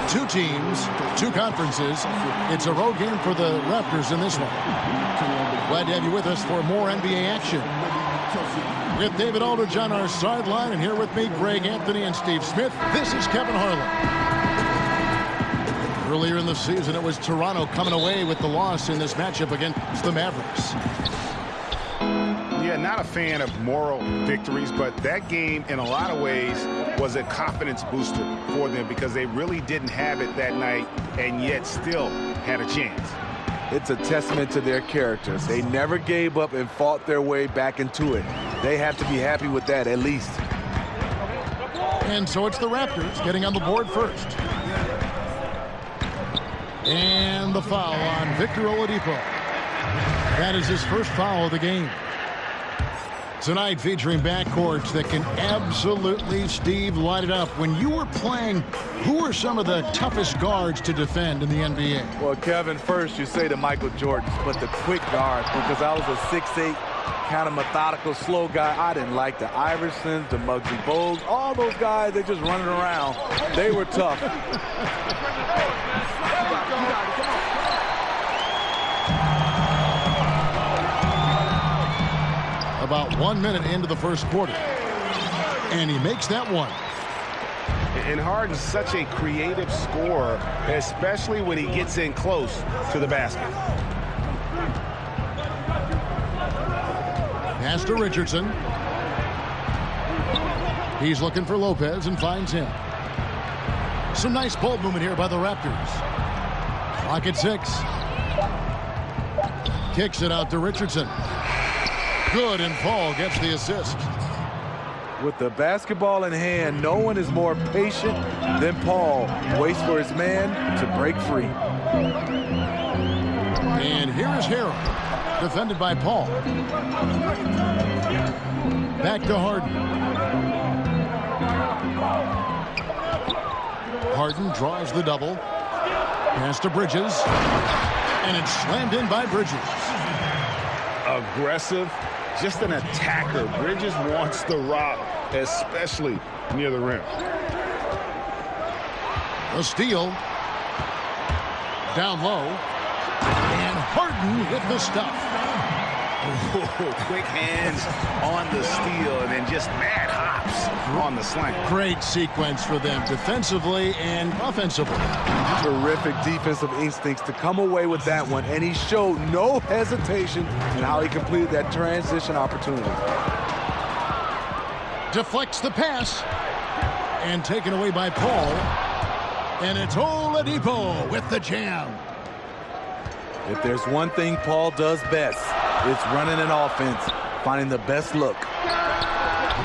Two teams, two conferences. It's a road game for the Raptors in this one. Glad to have you with us for more NBA action. With David Aldridge on our sideline, and here with me, Greg Anthony and Steve Smith, this is Kevin Harlan. Earlier in the season, it was Toronto coming away with the loss in this matchup against the Mavericks. Yeah, not a fan of moral victories, but that game in a lot of ways was a confidence booster for them because they really didn't have it that night and yet still had a chance. It's a testament to their characters. They never gave up and fought their way back into it. They have to be happy with that at least. And so it's the Raptors getting on the board first. And the foul on Victor Oladipo. That is his first foul of the game. Tonight featuring backcourts that can absolutely, Steve, light it up. When you were playing, who are some of the toughest guards to defend in the NBA? Well, Kevin, first you say the Michael Jordans, but the quick guards, because I was a 6'8", kind of methodical, slow guy. I didn't like the Iversons, the Muggsy Bogues, all those guys, they just running around. They were tough. About 1 minute into the first quarter. And he makes that one. And Harden's such a creative scorer, especially when he gets in close to the basket. Pass to Richardson. He's looking for Lopez and finds him. Some nice ball movement here by the Raptors. Clock at 6. Kicks it out to Richardson. Good, and Paul gets the assist. With the basketball in hand, no one is more patient than Paul. Waits for his man to break free. And here is Harden, defended by Paul. Back to Harden. Harden draws the double. Pass to Bridges. And it's slammed in by Bridges. Aggressive, just an attacker. Bridges wants the rock, especially near the rim. A steal. Down low. And Harden with the stuff. Quick hands on the steal and then just mad hops on the slam. Great sequence for them defensively and offensively. Terrific defensive instincts to come away with that one, and he showed no hesitation in how he completed that transition opportunity. Deflects the pass and taken away by Paul, and it's Oladipo with the jam. If there's one thing Paul does best, it's running an offense, finding the best look.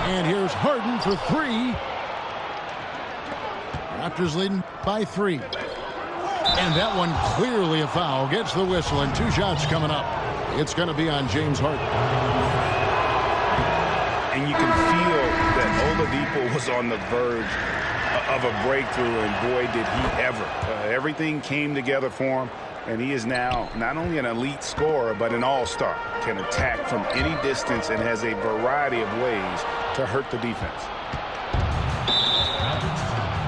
And here's Harden for 3. Raptors leading by 3. And that one clearly a foul. Gets the whistle, and 2 shots coming up. It's going to be on James Harden. And you can feel that Oladipo was on the verge of a breakthrough, and boy, did he ever. Everything came together for him, and he is now not only an elite scorer, but an all-star. Can attack from any distance and has a variety of ways to hurt the defense.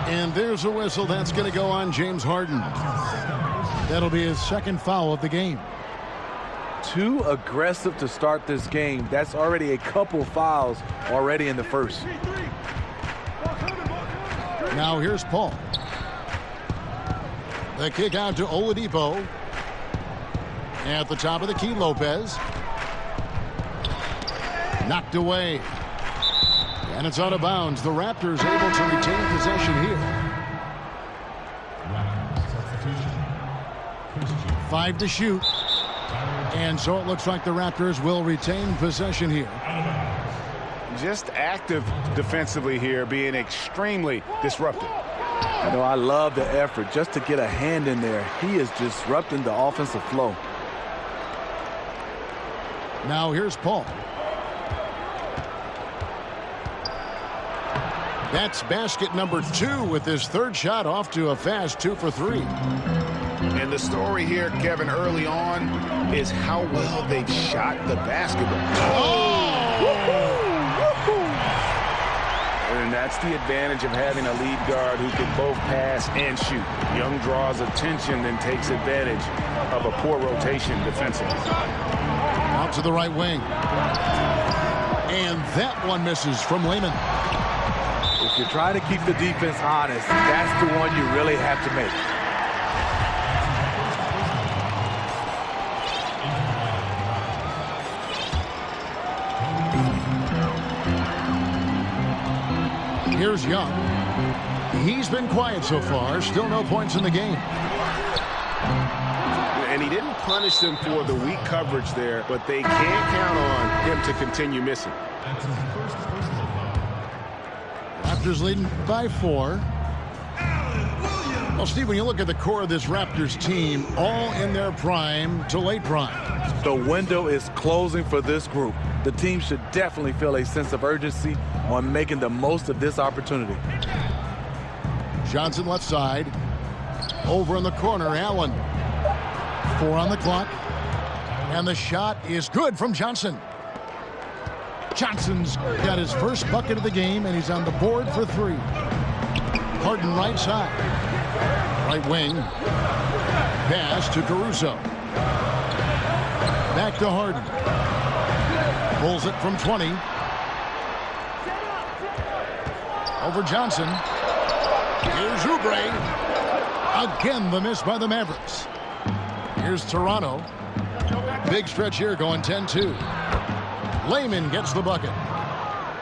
And there's a whistle. That's going to go on James Harden. That'll be his second foul of the game. Too aggressive to start this game. That's already a couple fouls already in the first. Now here's Paul. The kick out to Oladipo. At the top of the key, Lopez. Knocked away. And it's out of bounds. The Raptors able to retain possession here. 5 to shoot. And so it looks like the Raptors will retain possession here. Just active defensively here, being extremely disruptive. You know, I love the effort just to get a hand in there. He is disrupting the offensive flow. Now here's Paul. That's basket number 2 with his third shot off to a fast 2 for 3. And the story here, Kevin, early on is how well they've shot the basketball. Oh! And that's That's the advantage of having a lead guard who can both pass and shoot. Young draws attention and takes advantage of a poor rotation defensively. Out to the right wing. And that one misses from Lehman. If you're trying to keep the defense honest, that's the one you really have to make. Here's Young. He's been quiet so far. Still no points in the game. And he didn't punish them for the weak coverage there, but they can't count on him to continue missing. Raptors leading by 4. Well, Steve, when you look at the core of this Raptors team, all in their prime to late prime. The window is closing for this group. The team should definitely feel a sense of urgency on making the most of this opportunity. Johnson left side. Over in the corner, Allen. 4 on the clock. And the shot is good from Johnson. Johnson's got his first bucket of the game, and he's on the board for 3. Harden right side. Right wing. Pass to Caruso. Back to Harden. Pulls it from 20. Over Johnson. Here's Oubre. Again, the miss by the Mavericks. Here's Toronto. Big stretch here going 10-2. Lehman gets the bucket.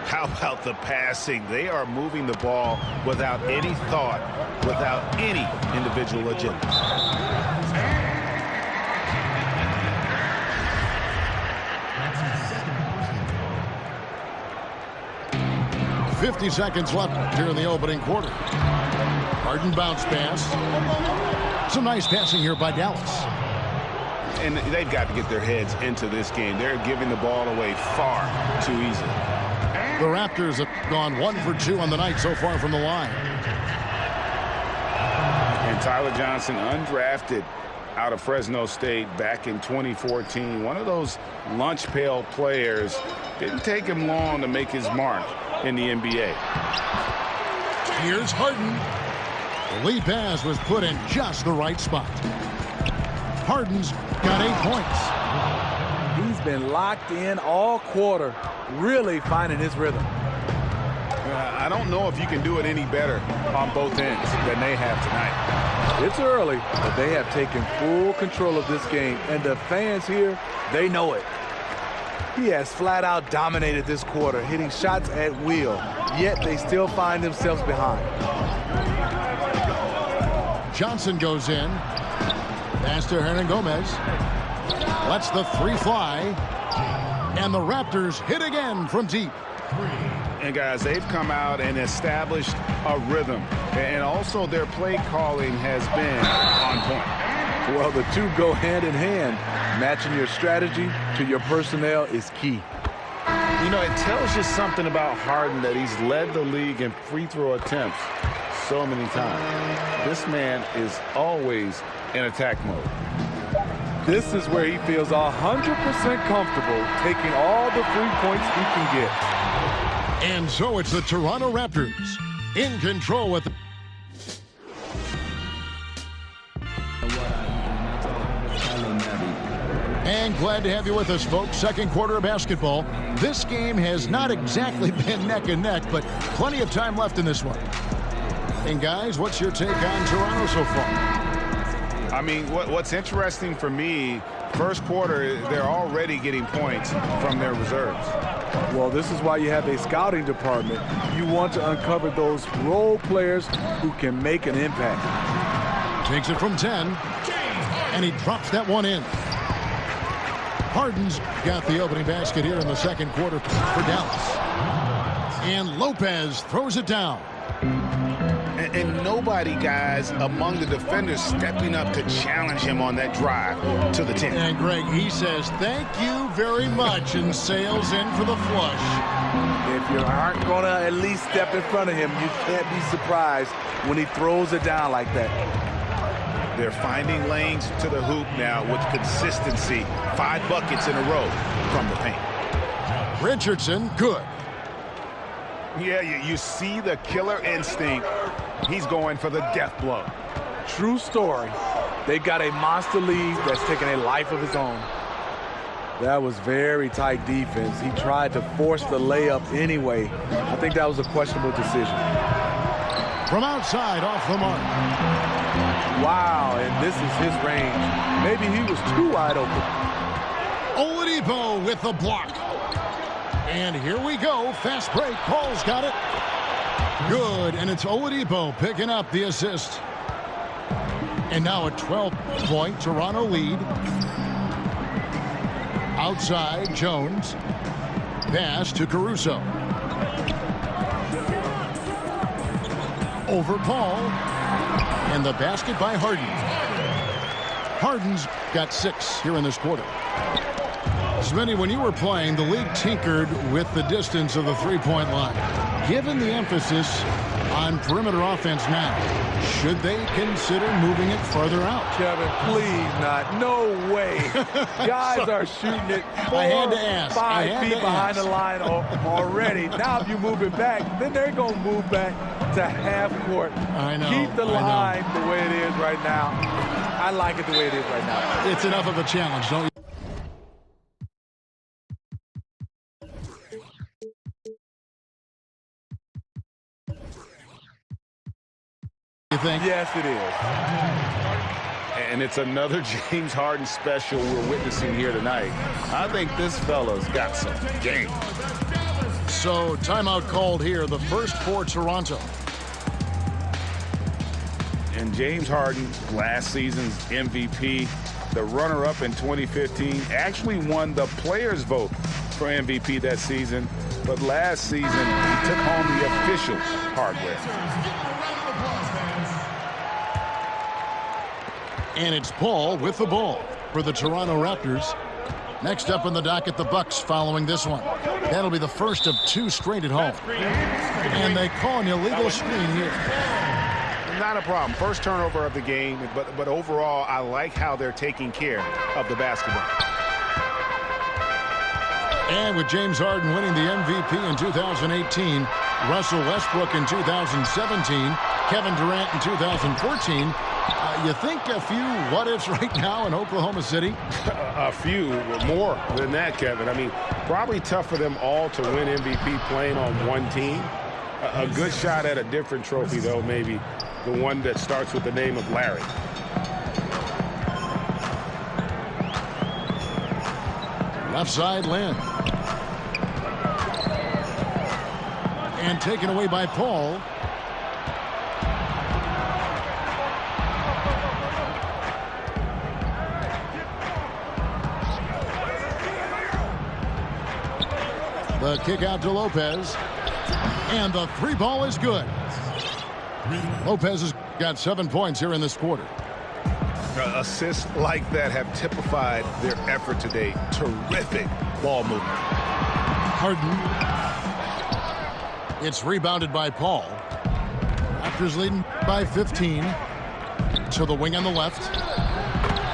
How about the passing? They are moving the ball without any thought, without any individual agenda. 50 seconds left here in the opening quarter. Harden bounce pass. Some nice passing here by Dallas. And they've got to get their heads into this game. They're giving the ball away far too easily. The Raptors have gone 1 for 2 on the night so far from the line. And Tyler Johnson, undrafted out of Fresno State back in 2014. One of those lunch pail players. Didn't take him long to make his mark in the NBA. Here's Harden. The lead pass was put in just the right spot. Harden's got 8 points. He's been locked in all quarter, really finding his rhythm. I don't know if you can do it any better on both ends than they have tonight. It's early, but they have taken full control of this game, and the fans here, they know it. He has flat out dominated this quarter, hitting shots at will, yet they still find themselves behind. Johnson goes in. Pass to Hernan Gomez. Lets the 3 fly. And the Raptors hit again from deep. And guys, they've come out and established a rhythm. And also their play calling has been on point. Well, the two go hand in hand. Matching your strategy to your personnel is key. You know, it tells you something about Harden that he's led the league in free throw attempts so many times. This man is always in attack mode. This is where he feels 100% comfortable taking all the 3 points he can get. And so it's the Toronto Raptors in control with the And glad to have you with us, folks. Second quarter of basketball. This game has not exactly been neck and neck, but plenty of time left in this one. And guys, what's your take on Toronto so far? I mean, what's interesting for me, first quarter, they're already getting points from their reserves. Well, this is why you have a scouting department. You want to uncover those role players who can make an impact. Takes it from 10, and he drops that one in. Harden's got the opening basket here in the second quarter for Dallas. And Lopez throws it down. And nobody, guys, among the defenders stepping up to challenge him on that drive to the 10. And Greg, he says, thank you very much, and sails in for the flush. If you aren't going to at least step in front of him, you can't be surprised when he throws it down like that. They're finding lanes to the hoop now with consistency. 5 buckets in a row from the paint. Richardson, good. Yeah, you see the killer instinct. He's going for the death blow. True story. They've got a monster lead that's taking a life of his own. That was very tight defense. He tried to force the layup anyway. I think that was a questionable decision. From outside, off the mark. Wow, and this is his range. Maybe he was too wide open. Oladipo with the block. And here we go. Fast break. Paul's got it. Good, and it's Oladipo picking up the assist. And now a 12-point Toronto lead. Outside, Jones. Pass to Caruso. Over Paul. And the basket by Harden. Harden's got 6 here in this quarter. Smitty, when you were playing, the league tinkered with the distance of the three-point line. Given the emphasis on perimeter offense now, should they consider moving it further out? Kevin, please not. No way. Guys are shooting it 5 feet behind the line already. Now if you move it back, then they're going to move back to half court. I know. Keep the line the way it is right now. I like it the way it is right now. It's enough of a challenge, don't you? Think? Yes, it is. And it's another James Harden special we're witnessing here tonight. I think this fella's got some game. So timeout called here, the first for Toronto. And James Harden, last season's MVP, the runner-up in 2015, actually won the players' vote for MVP that season. But last season, he took home the official hardware. And it's Paul with the ball for the Toronto Raptors. Next up in the docket, the Bucks following this one. That'll be the first of 2 straight at home. And they call an illegal screen here. Not a problem. First turnover of the game, but overall, I like how they're taking care of the basketball. And with James Harden winning the MVP in 2018, Russell Westbrook in 2017, Kevin Durant in 2014, you think a few what-ifs right now in Oklahoma City? A few, more than that, Kevin. I mean, probably tough for them all to win MVP playing on one team. A good shot at a different trophy, though, maybe the one that starts with the name of Larry. Left side, Lynn. And taken away by Paul. The kick out to Lopez. And the 3 ball is good. Lopez has got 7 points here in this quarter. Assists like that have typified their effort today. Terrific ball movement. Harden. It's rebounded by Paul. Raptors leading by 15. To the wing on the left.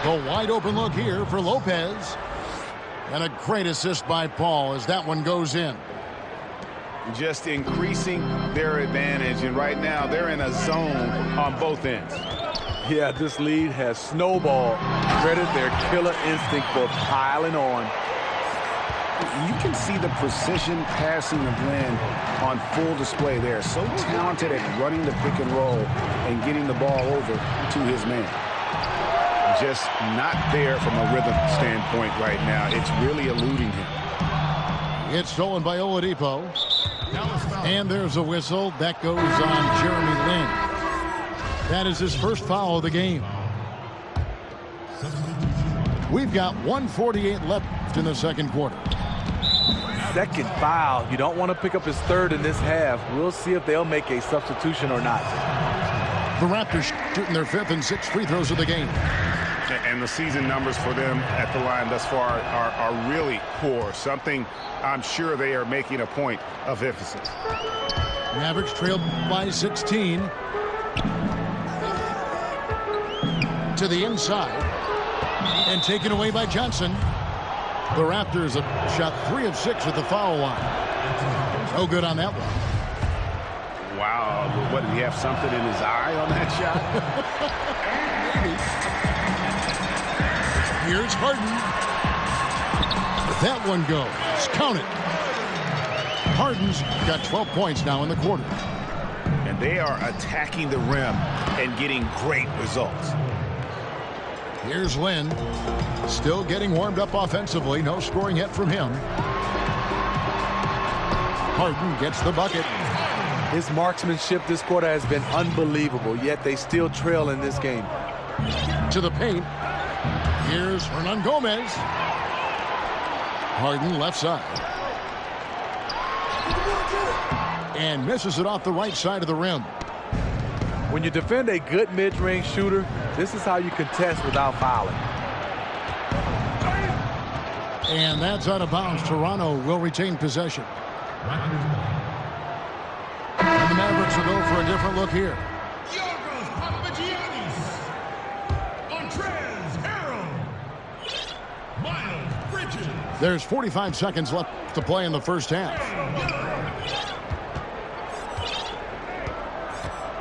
The wide open look here for Lopez. And a great assist by Paul as that one goes in. Just increasing their advantage, and right now they're in a zone on both ends. Yeah, this lead has snowballed. Credit their killer instinct for piling on. You can see the precision passing of Lynn on full display there. So talented at running the pick and roll and getting the ball over to his man. Just not there from a rhythm standpoint right now. It's really eluding him. It's stolen by Oladipo. And there's a whistle. That goes on Jeremy Lin. That is his first foul of the game. We've got 1:48 left in the second quarter. Second foul. You don't want to pick up his third in this half. We'll see if they'll make a substitution or not. The Raptors shooting their 5th and 6th free throws of the game. And the season numbers for them at the line thus far are really poor. Something I'm sure they are making a point of emphasis. Mavericks trailed by 16. To the inside. And taken away by Johnson. The Raptors have shot 3 of 6 at the foul line. No good on that one. Wow. What, did he have something in his eye on that shot? Here's Harden. That one goes. Count it. Harden's got 12 points now in the quarter. And they are attacking the rim and getting great results. Here's Lynn. Still getting warmed up offensively. No scoring yet from him. Harden gets the bucket. His marksmanship this quarter has been unbelievable, yet they still trail in this game. To the paint. Here's Hernan Gomez. Harden left side. And misses it off the right side of the rim. When you defend a good mid-range shooter, this is how you contest without fouling. And that's out of bounds. Toronto will retain possession. And the Mavericks will go for a different look here. There's 45 seconds left to play in the first half.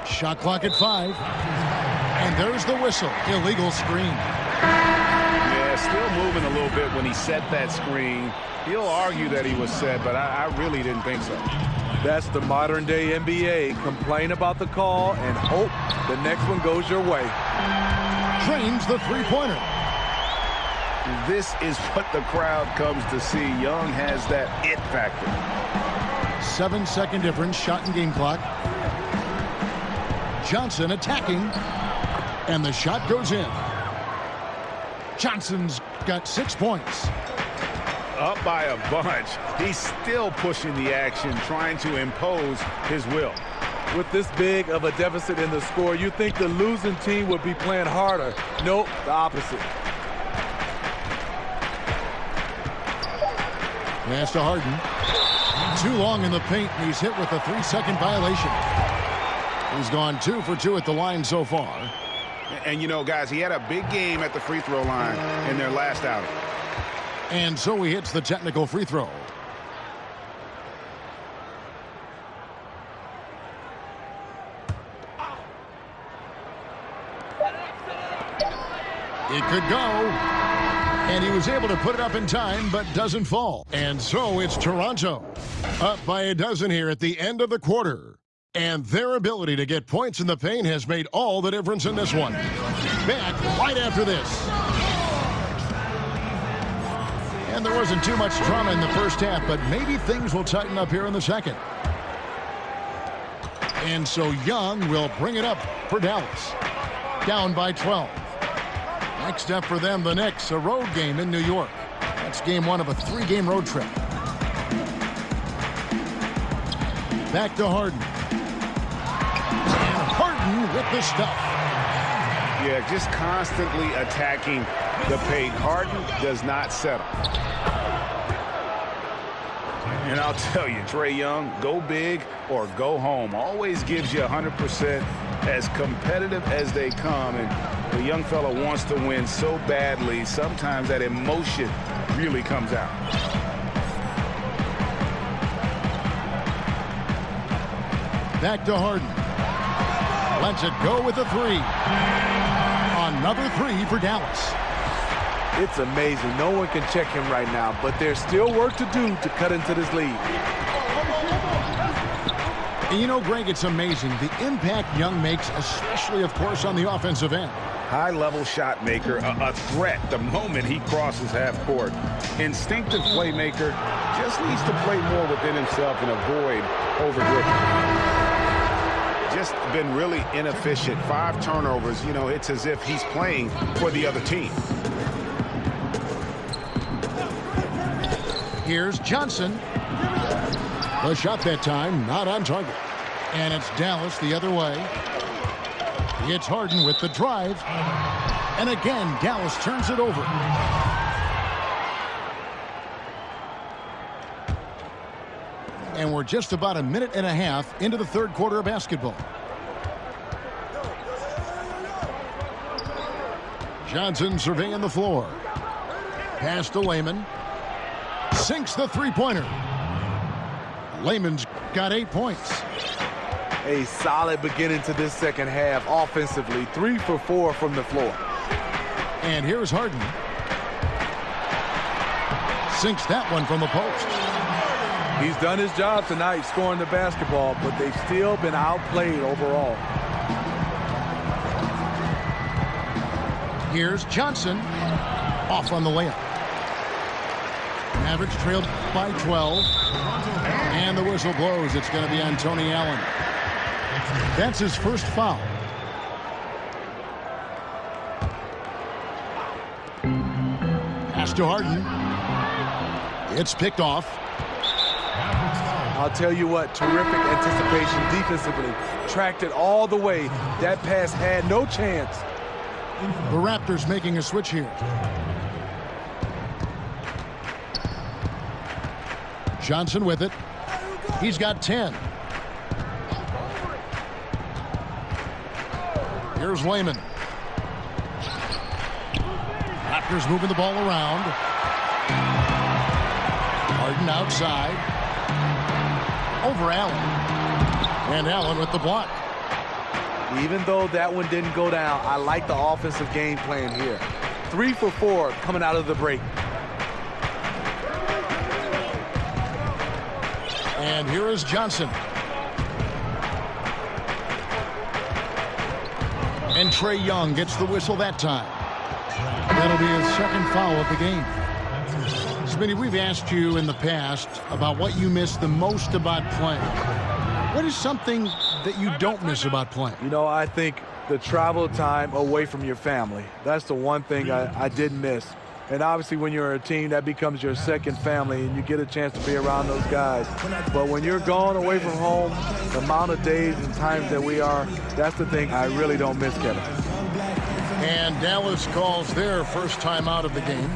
Shot clock at 5. And there's the whistle. Illegal screen. Yeah, still moving a little bit when he set that screen. He'll argue that he was set, but I really didn't think so. That's the modern-day NBA. Complain about the call and hope the next one goes your way. Trains the three-pointer. This is what the crowd comes to see. Young has that it factor. 7-second difference, shot and game clock. Johnson attacking, and the shot goes in. Johnson's got 6 points. Up by a bunch. He's still pushing the action, trying to impose his will. With this big of a deficit in the score, you think the losing team would be playing harder. Nope, the opposite. Pass to Harden. Too long in the paint, and he's hit with a 3-second violation. He's gone 2 for 2 at the line so far. And, you know, guys, he had a big game at the free throw line in their last outing. And so he hits the technical free throw. It could go. And he was able to put it up in time, but doesn't fall. And so it's Toronto up by a dozen here at the end of the quarter. And their ability to get points in the paint has made all the difference in this one. Back right after this. And there wasn't too much drama in the first half, but maybe things will tighten up here in the second. And so Young will bring it up for Dallas. Down by 12. Next up for them, the Knicks, a road game in New York. That's game 1 of a 3-game road trip. Back to Harden. And Harden with the stuff. Yeah, just constantly attacking the paint. Harden does not settle. And I'll tell you, Trae Young, go big or go home. Always gives you 100%, as competitive as they come. And the young fella wants to win so badly, sometimes that emotion really comes out. Back to Harden. Lets it go with a 3. Another 3 for Dallas. It's amazing. No one can check him right now, but there's still work to do to cut into this lead. And you know, Greg, it's amazing the impact Young makes, especially, of course, on the offensive end. High-level shot maker, a threat the moment he crosses half court. Instinctive playmaker, just needs to play more within himself and avoid over-dribbling. Just been really inefficient. 5 turnovers. You know, it's as if he's playing for the other team. Here's Johnson. The shot that time, not on target. And it's Dallas the other way. It's Harden with the drive. And again, Dallas turns it over. And we're just about a minute and a half into the third quarter of basketball. Johnson surveying the floor. Pass to Layman. Sinks the three-pointer. Layman's got 8 points. a solid beginning to this second half offensively. 3 for 4 from the floor. And here's Harden. Sinks that one from the post. He's done his job tonight scoring the basketball, but they've still been outplayed overall. Here's Johnson. Off on the layup. Mavericks trailed by 12. And the whistle blows. It's going to be on Tony Allen. That's his first foul. Pass to Harden. It's picked off. I'll tell you what, terrific anticipation defensively. Tracked it all the way. That pass had no chance. The Raptors making a switch here. Johnson with it. He's got 10. Here's Wayman. Raptors moving the ball around. Harden outside. Over Allen. And Allen with the block. Even though that one didn't go down, I like the offensive game plan here. 3 for 4 coming out of the break. And here is Johnson. And Trae Young gets the whistle that time. That'll be his second foul of the game. Smitty, we've asked you in the past about what you miss the most about playing. What is something that you don't miss about playing? You know, I think the travel time away from your family. That's the one thing I did miss. And obviously when you're a team, that becomes your second family and you get a chance to be around those guys. But when you're gone away from home, the amount of days and times that we are, that's the thing I really don't miss, Kevin. And Dallas calls their first time out of the game.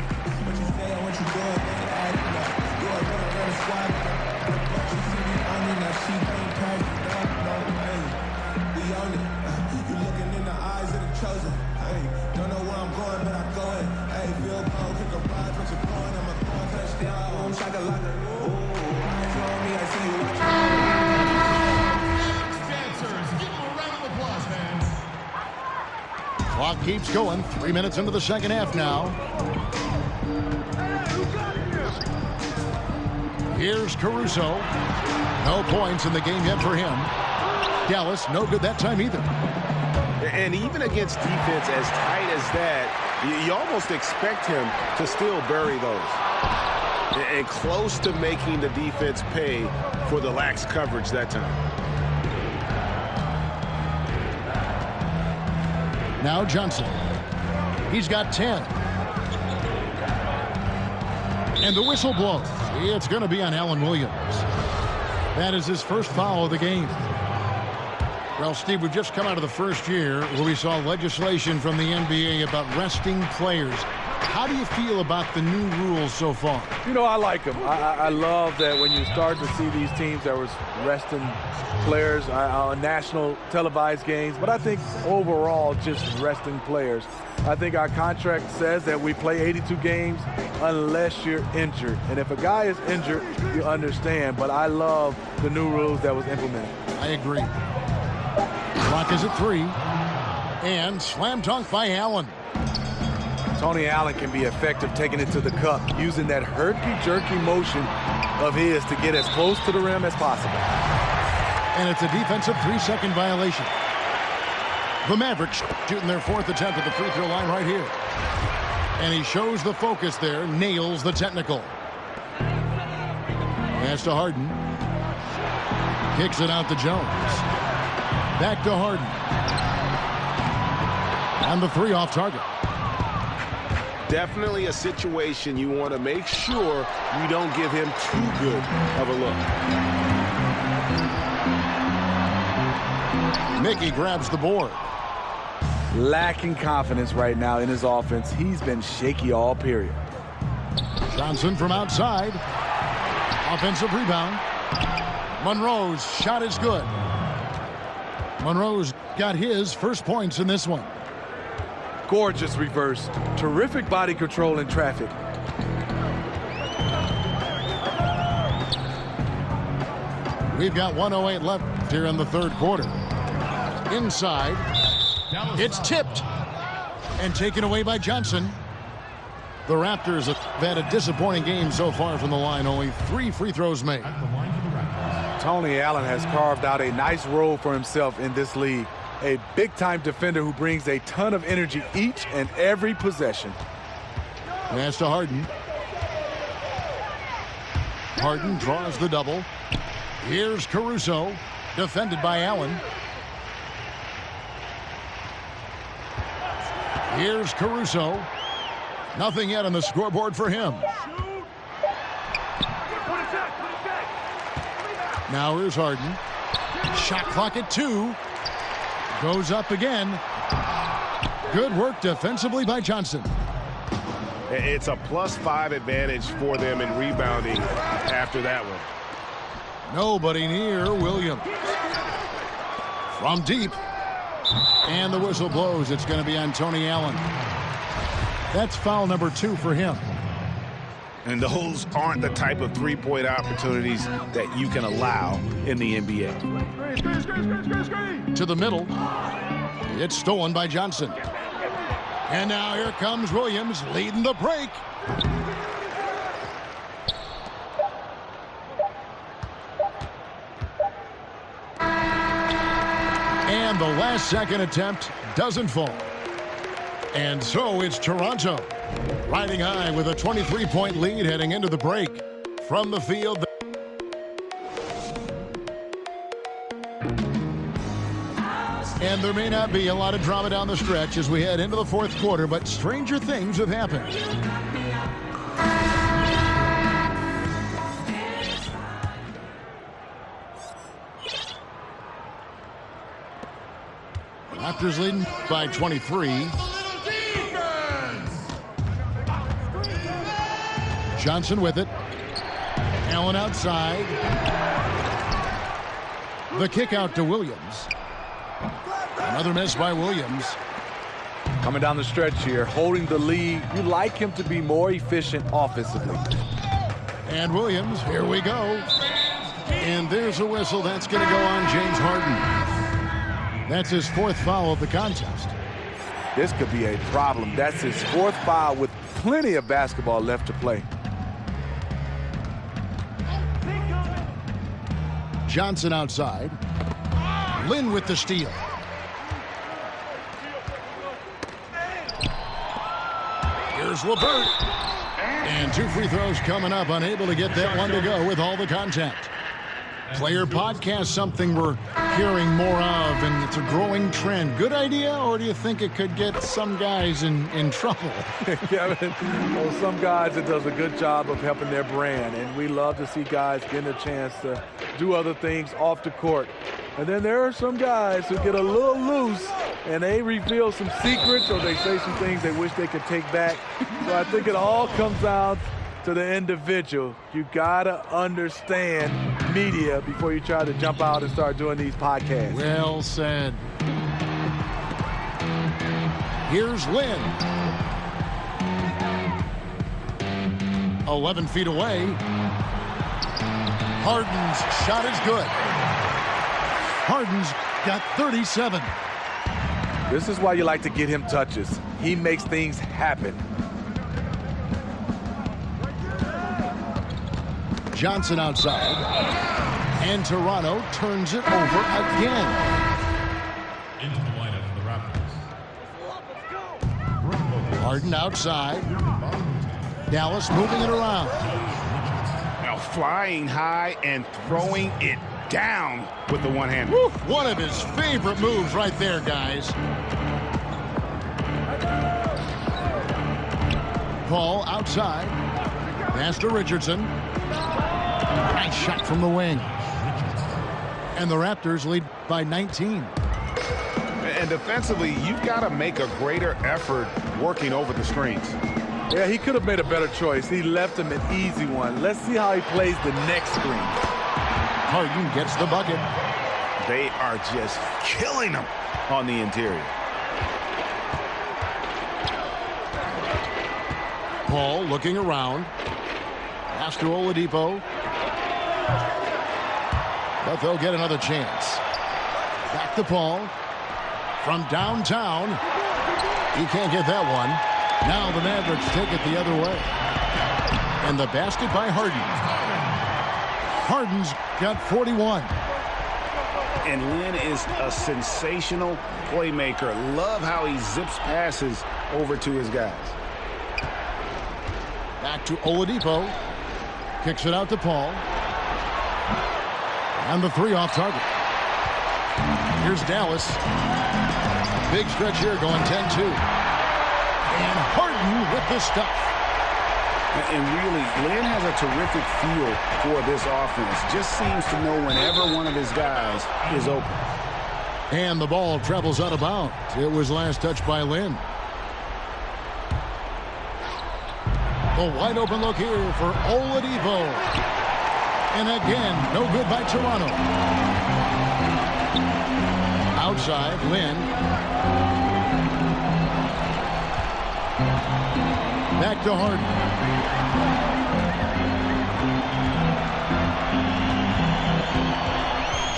Clock keeps going. 3 minutes into the second half now. Here's Caruso. No points in the game yet for him. Dallas, no good that time either. And even against defense as tight as that, you almost expect him to still bury those. And close to making the defense pay for the lax coverage that time. Now Johnson. He's got 10. And the whistle blows. It's going to be on Allen Williams. That is his first foul of the game. Well, Steve, we've just come out of the first year where we saw legislation from the NBA about resting players. How do you feel about the new rules so far? You know, I like them. I love that when you start to see these teams that was resting players on national televised games. But I think overall, just resting players. I think our contract says that we play 82 games unless you're injured. And if a guy is injured, you understand. But I love the new rules that was implemented. I agree. Clock is at 3. And slam dunk by Allen. Tony Allen can be effective taking it to the cup, using that herky-jerky motion of his to get as close to the rim as possible. And it's a defensive 3-second violation. The Mavericks shooting their 4th attempt at the free throw line right here. And he shows the focus there, nails the technical. Pass to Harden. Kicks it out to Jones. Back to Harden. And the 3 off target. Definitely a situation you want to make sure you don't give him too good of a look. Mickey grabs the board. Lacking confidence right now in his offense. He's been shaky all period. Johnson from outside. Offensive rebound. Monroe's shot is good. Monroe's got his first points in this one. Gorgeous reverse. Terrific body control in traffic. We've got 1:08 left here in the third quarter. Inside. It's tipped and taken away by Johnson. The Raptors have had a disappointing game so far from the line. Only 3 free throws made. Tony Allen has carved out a nice role for himself in this league. A big-time defender who brings a ton of energy each and every possession. Pass to Harden. Harden draws the double. Here's Caruso, defended by Allen. Here's Caruso. Nothing yet on the scoreboard for him. Now here's Harden. Shot clock at 2. Goes up again. Good work defensively by Johnson. It's a +5 advantage for them in rebounding after that one. Nobody near Williams. From deep. And the whistle blows. It's going to be on Tony Allen. That's foul number 2 for him. And those aren't the type of three-point opportunities that you can allow in the NBA. To the middle. It's stolen by Johnson. And now here comes Williams leading the break. And the last second attempt doesn't fall. And so it's Toronto riding high with a 23-point lead heading into the break. From the field. And there may not be a lot of drama down the stretch as we head into the fourth quarter, but stranger things have happened. Raptors leading by 23. Johnson with it. Allen outside. The kick out to Williams. Another miss by Williams. Coming down the stretch here, holding the lead. You like him to be more efficient offensively. And Williams, here we go. And there's a whistle. That's going to go on James Harden. That's his 4th foul of the contest. This could be a problem. That's his 4th foul with plenty of basketball left to play. Johnson outside. Lynn with the steal. Here's LeVert. And 2 free throws coming up. Unable to get that one to go with all the contact. Player podcast, something we're hearing more of, and it's a growing trend. Good idea, or do you think it could get some guys in trouble? Kevin, well, some guys, it does a good job of helping their brand, and we love to see guys getting a chance to do other things off the court. And then there are some guys who get a little loose, and they reveal some secrets, or they say some things they wish they could take back. So I think it all comes down to the individual. You gotta understand media before you try to jump out and start doing these podcasts. Well said. Here's Lynn. 11 feet away. Harden's shot is good. Harden's got 37. This is why you like to get him touches. He makes things happen. Johnson outside. And Toronto turns it over again. Into the lineup for the Raptors. Harden outside. Dallas moving it around. Now flying high and throwing it down with the one-hander. One of his favorite moves right there, guys. Paul outside. Pass to Richardson. Nice shot from the wing. And the Raptors lead by 19. And defensively, you've got to make a greater effort working over the screens. Yeah, he could have made a better choice. He left him an easy one. Let's see how he plays the next screen. Harden gets the bucket. They are just killing him on the interior. Paul looking around. Pass to Oladipo. but they'll get another chance. Back to Paul. From downtown. He can't get that one. Now the Mavericks take it the other way. And the basket by Harden. Harden's got 41. And Lynn is a sensational playmaker. Love how he zips passes over to his guys. Back to Oladipo. Kicks it out to Paul. And the three off target. Here's Dallas. Big stretch here going 10-2. And Harden with the stuff. And really, Lynn has a terrific feel for this offense. Just seems to know whenever one of his guys is open. And the ball travels out of bounds. It was last touched by Lynn. A wide open look here for Oladipo. And again, no good by Toronto. Outside, Lynn. Back to Harden.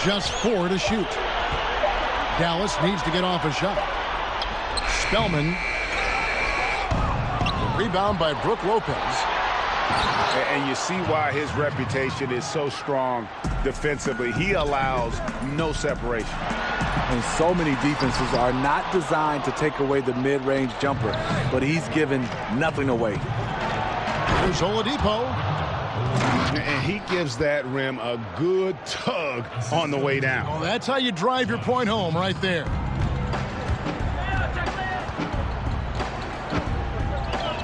Just 4 to shoot. Dallas needs to get off a shot. Spellman. Rebound by Brook Lopez. And you see why his reputation is so strong defensively. He allows no separation. And so many defenses are not designed to take away the mid-range jumper, but he's given nothing away. Here's Oladipo. And he gives that rim a good tug on the way down. Oh, that's how you drive your point home right there.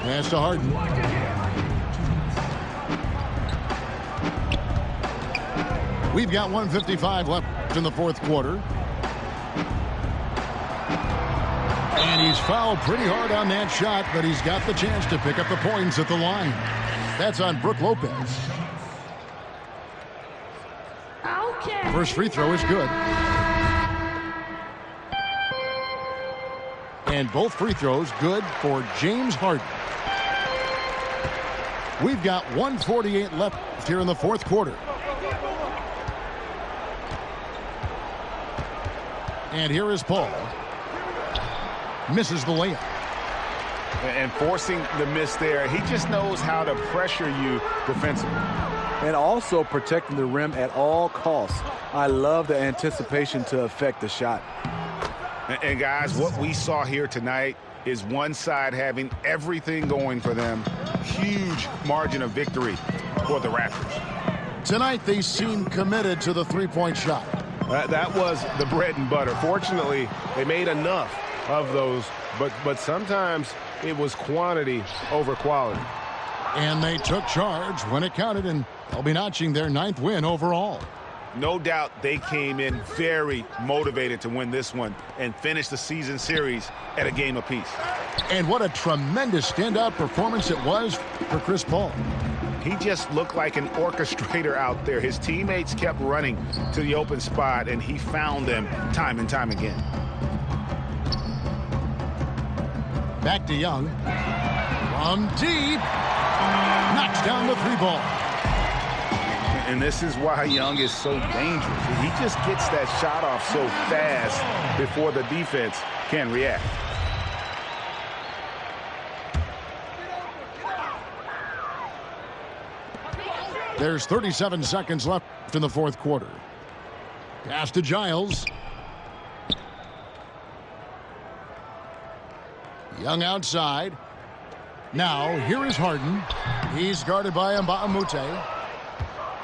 Pass to Harden. We've got 1:55 left in the fourth quarter. And he's fouled pretty hard on that shot, but he's got the chance to pick up the points at the line. That's on Brook Lopez. Okay. First free throw is good. And both free throws good for James Harden. We've got 1:48 left here in the fourth quarter. And here is Paul. Misses the layup. And forcing the miss there, he just knows how to pressure you defensively. And also protecting the rim at all costs. I love the anticipation to affect the shot. And guys, what we saw here tonight is one side having everything going for them. Huge margin of victory for the Raptors. Tonight they seem committed to the three-point shot. That was the bread and butter. Fortunately, they made enough of those, but sometimes it was quantity over quality. And they took charge when it counted, and they'll be notching their 9th win overall. No doubt they came in very motivated to win this one and finish the season series at a game apiece. And what a tremendous standout performance it was for Chris Paul. He just looked like an orchestrator out there. His teammates kept running to the open spot, and he found them time and time again. Back to Young. From deep. Knocks down the three ball. And this is why Young is so dangerous. He just gets that shot off so fast before the defense can react. There's 37 seconds left in the fourth quarter. Pass to Giles. Young outside. Now, here is Harden. He's guarded by Mbamute.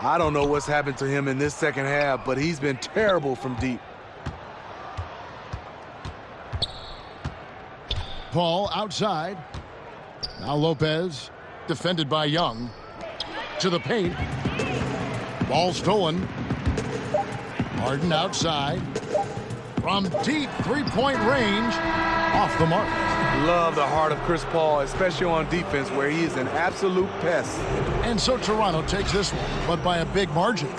I don't know what's happened to him in this second half, but he's been terrible from deep. Paul outside. Now Lopez, defended by Young. To the paint. Ball stolen. Harden outside. From deep three-point range. Off the mark. Love the heart of Chris Paul, especially on defense, where he is an absolute pest. And so Toronto takes this one, but by a big margin.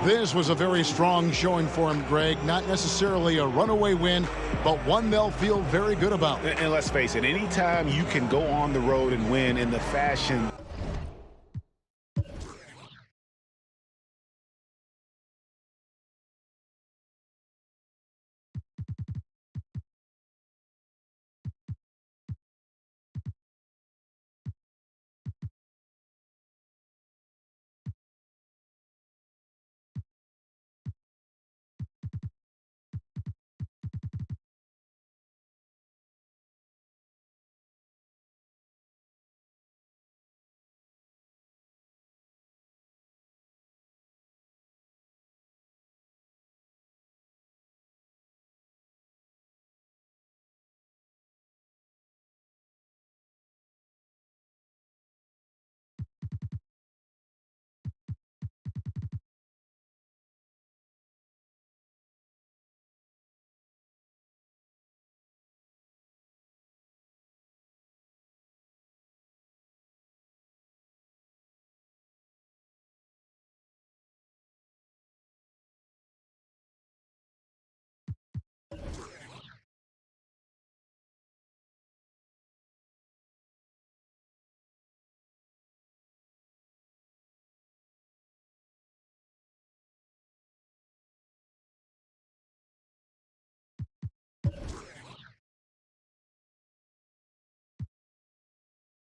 This was a very strong showing for him, Greg. Not necessarily a runaway win, but one they'll feel very good about. And let's face it, anytime you can go on the road and win in the fashion